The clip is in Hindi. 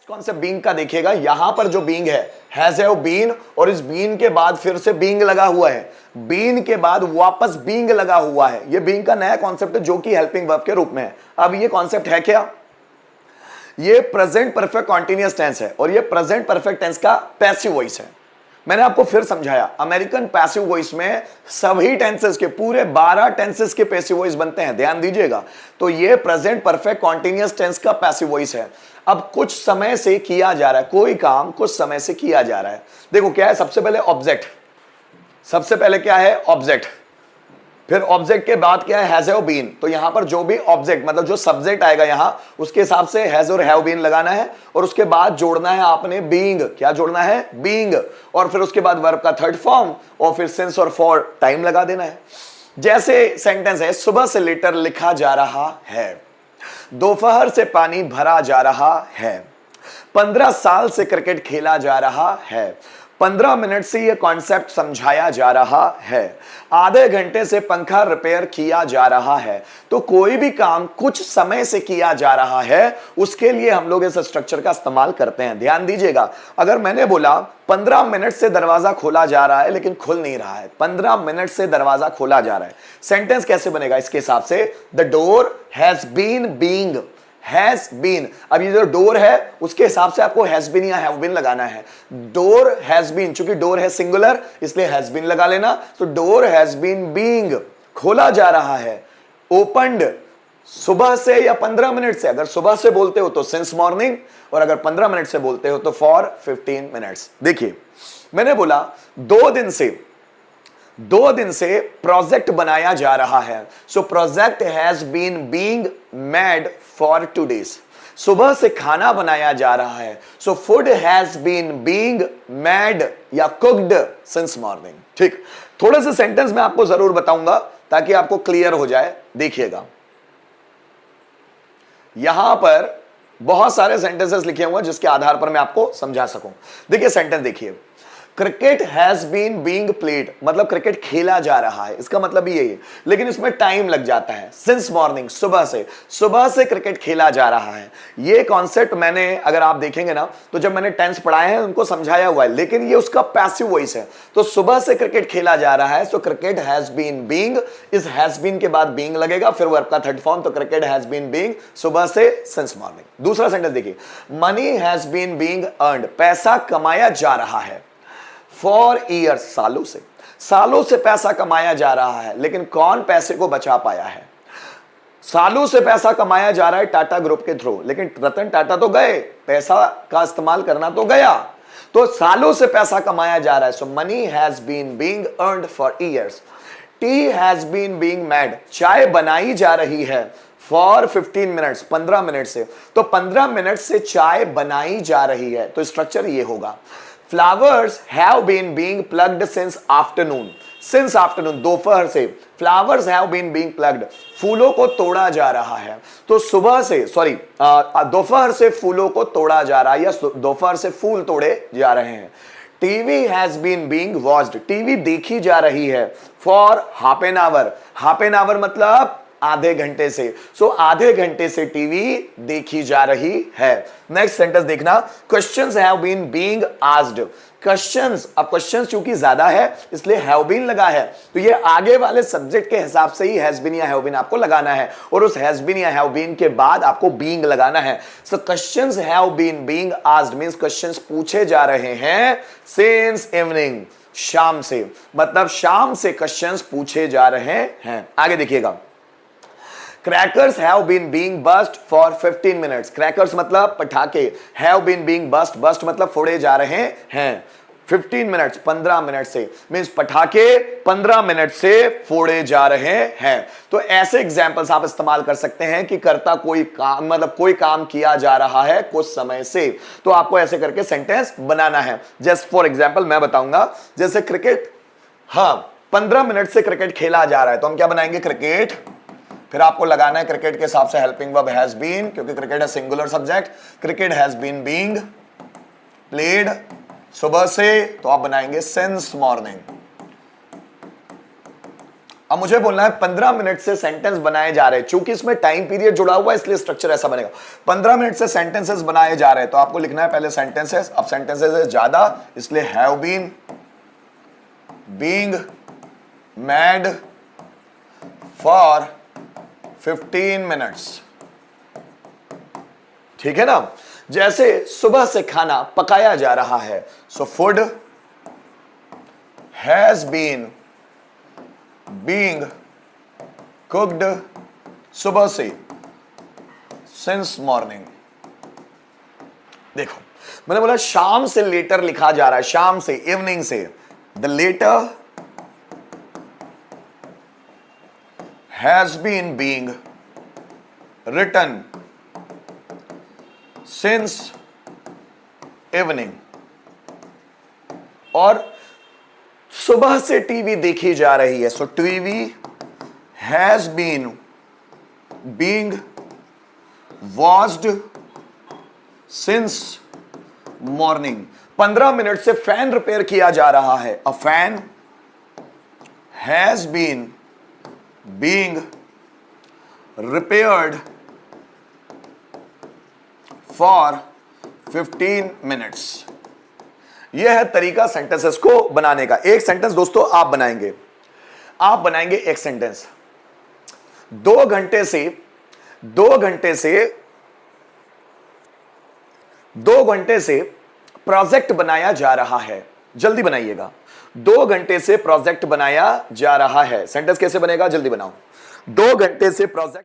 कॉन्सेप्ट बीइंग का देखिएगा, यहां पर जो बीइंग है हैज हैव बीन, और इस बीन के बाद फिर से बीइंग लगा हुआ है, बीन के बाद वापस बीइंग लगा हुआ है। ये बीइंग का नया कॉन्सेप्ट है जो कि हेल्पिंग वर्ब के रूप में है। अब ये कॉन्सेप्ट है क्या? ये प्रेजेंट परफेक्ट कॉन्टिन्यूअस टेंस है और ये प्रेजेंट परफेक्ट टेंस का पैसिव वॉइस है। मैंने आपको फिर समझाया, अमेरिकन पैसिव वॉइस में सभी टेंसेस के, पूरे 12 टेंसेस के पैसिव वॉइस बनते हैं, ध्यान दीजिएगा। तो ये प्रेजेंट परफेक्ट कॉन्टिन्यूअस टेंस का पैसिव वॉइस है। अब कुछ समय से किया जा रहा है, कोई काम कुछ समय से किया जा रहा है। देखो क्या है, सबसे पहले ऑब्जेक्ट, सबसे पहले क्या है ऑब्जेक्ट, फिर ऑब्जेक्ट के बाद क्या है हैज हैव बीन। तो यहां पर जो भी ऑब्जेक्ट मतलब जो सब्जेक्ट आएगा यहां, उसके हिसाब से हैज और हैव बीन लगाना है, और उसके बाद जोड़ना है आपने बीइंग। क्या जोड़ना है? बीइंग। और फिर उसके बाद वर्ब का थर्ड फॉर्म, और फिर सिंस और फॉर टाइम लगा देना है। जैसे सेंटेंस है, सुबह से लेटर लिखा जा रहा है, दोपहर से पानी भरा जा रहा है, 15 साल से क्रिकेट खेला जा रहा है, 15 मिनट से यह कॉन्सेप्ट समझाया जा रहा है, आधे घंटे से पंखा रिपेयर किया जा रहा है। तो कोई भी काम कुछ समय से किया जा रहा है, उसके लिए हम लोग इस स्ट्रक्चर का इस्तेमाल करते हैं। ध्यान दीजिएगा, अगर मैंने बोला 15 मिनट से दरवाजा खोला जा रहा है लेकिन खुल नहीं रहा है, 15 मिनट से दरवाजा खोला जा रहा है, सेंटेंस कैसे बनेगा इसके हिसाब से? The door has been being, has been. अब ये जो डोर है उसके हिसाब से आपको हैज बीन या हैव बीन लगाना है। डोर हैज बीन, चूंकि डोर है सिंगुलर इसलिए हैज बीन लगा लेना। तो डोर हैज बीन बीइंग, खोला जा रहा है, ओपन्ड, सुबह से या 15 मिनट से। अगर सुबह से बोलते हो तो सिंस मॉर्निंग, और अगर 15 मिनट से बोलते हो तो फॉर 15 मिनट्स। देखिए मैंने बोला 2 दिन से प्रोजेक्ट बनाया जा रहा है। So project has been being made for 2 days। सुबह से खाना बनाया जा रहा है, so food has been being made या कुक्ड सिंस मॉर्निंग। ठीक, थोड़े से सेंटेंस मैं आपको जरूर बताऊंगा ताकि आपको क्लियर हो जाए। देखिएगा यहां पर बहुत सारे सेंटेंसेस लिखे हुए हैं जिसके आधार पर मैं आपको समझा सकूं। देखिए सेंटेंस देखिए, cricket has been being played, मतलब क्रिकेट खेला जा रहा है, इसका मतलब ये है, लेकिन इसमें टाइम लग जाता है। सिंस मॉर्निंग, सुबह से क्रिकेट खेला जा रहा है। ये कॉन्सेप्ट मैंने, अगर आप देखेंगे ना, तो जब मैंने टेंस पढ़ाए हैं उनको समझाया हुआ है, लेकिन ये उसका पैसिव वॉइस है। तो सुबह से क्रिकेट खेला जा रहा है, so cricket has been being, इस हैज बीन के बाद बीइंग लगेगा, फिर वर्ब का थर्ड फॉर्म, तो क्रिकेट हैज बीन बीइंग सुबह से सिंस मॉर्निंग। दूसरा सेंटेंस देखिए, money has been being earned, पैसा कमाया जा रहा है, फॉर ईयर्स, सालों से पैसा कमाया जा रहा है, लेकिन कौन पैसे को बचा पाया है? सालों से पैसा कमाया जा रहा है टाटा ग्रुप के थ्रू, लेकिन रतन टाटा तो गए, पैसा का इस्तेमाल करना तो गया। तो सालों से पैसा कमाया जा रहा है, so money has been being earned for years. Tea has been being made, चाय बनाई जा रही है, फॉर 15 मिनट्स, 15 मिनट से। तो 15 मिनट से चाय बनाई जा रही है, तो स्ट्रक्चर ये होगा। Flowers have been being plucked since afternoon, since afternoon, दोपहर से। Flowers have been being plucked, फूलों को तोड़ा जा रहा है। तो सुबह से, दोपहर से फूलों को तोड़ा जा रहा है, या दोपहर से फूल तोड़े जा रहे हैं। TV has been being watched, TV देखी जा रही है, for half an hour, half an hour मतलब आधे घंटे से। सो आधे घंटे से टीवी देखी जा रही है। नेक्स्ट सेंटेंस देखना, questions have been being asked, questions, अब क्वेश्चंस चूंकि ज्यादा है इसलिए हैव बीन लगा है, तो ये आगे वाले सब्जेक्ट के हिसाब से ही हैज बीन या हैव बीन आपको लगाना है, और उस हैज बीन या हैव बीन के बाद आपको बीइंग लगाना है। So questions have been being asked means questions पूछे जा रहे हैं सिंस इवनिंग, शाम से, मतलब शाम से क्वेश्चंस पूछे जा रहे हैं। आगे देखिएगा, crackers have been being burst for 15 minutes, crackers मतलब पटाखे, have been being burst, burst मतलब फोड़े जा रहे हैं, 15 मिनट्स 15 मिनट से, मींस पटाखे 15 मिनट से फोड़े जा रहे हैं। तो ऐसे एग्जांपल्स आप इस्तेमाल कर सकते हैं कि करता कोई काम, मतलब कोई काम किया जा रहा है कुछ समय से, तो आपको ऐसे करके सेंटेंस बनाना है। जस्ट फॉर एग्जांपल मैं बताऊंगा, जैसे क्रिकेट, हाँ 15 मिनट से क्रिकेट खेला जा रहा है, तो हम क्या बनाएंगे? क्रिकेट, फिर आपको लगाना है क्रिकेट के हिसाब से हेल्पिंग वर्ब हैज बीन, क्योंकि क्रिकेट है singular subject. Cricket has been being played सुबह से, तो आप बनाएंगे सिंस मॉर्निंग। अब मुझे बोलना है 15 मिनट से सेंटेंस बनाए जा रहे हैं, चूंकि इसमें टाइम पीरियड जुड़ा हुआ है इसलिए स्ट्रक्चर ऐसा बनेगा। 15 मिनट से सेंटेंसेस बनाए जा रहे हैं, तो आपको लिखना है पहले सेंटेंसेस। अब सेंटेंसेस है ज्यादा, इसलिए have been, being, made for 15 minutes. ठीक है ना। जैसे सुबह से खाना पकाया जा रहा है, so food has been being cooked सुबह से, सिंस मॉर्निंग। देखो मैंने बोला शाम से लेटर लिखा जा रहा है, शाम से, इवनिंग से। The letter has been being written since evening. और सुबह से टीवी देखी जा रही है, so TV has been being watched since morning. 15 minute से फैन रिपेयर किया जा रहा है, a fan has been being repaired for 15 minutes. यह है तरीका सेंटेंसेस को बनाने का। एक सेंटेंस दोस्तों आप बनाएंगे एक सेंटेंस। 2 घंटे से प्रोजेक्ट बनाया जा रहा है, जल्दी बनाइएगा। 2 घंटे से प्रोजेक्ट बनाया जा रहा है। सेंटेंस कैसे बनेगा, जल्दी बनाओ। 2 घंटे से प्रोजेक्ट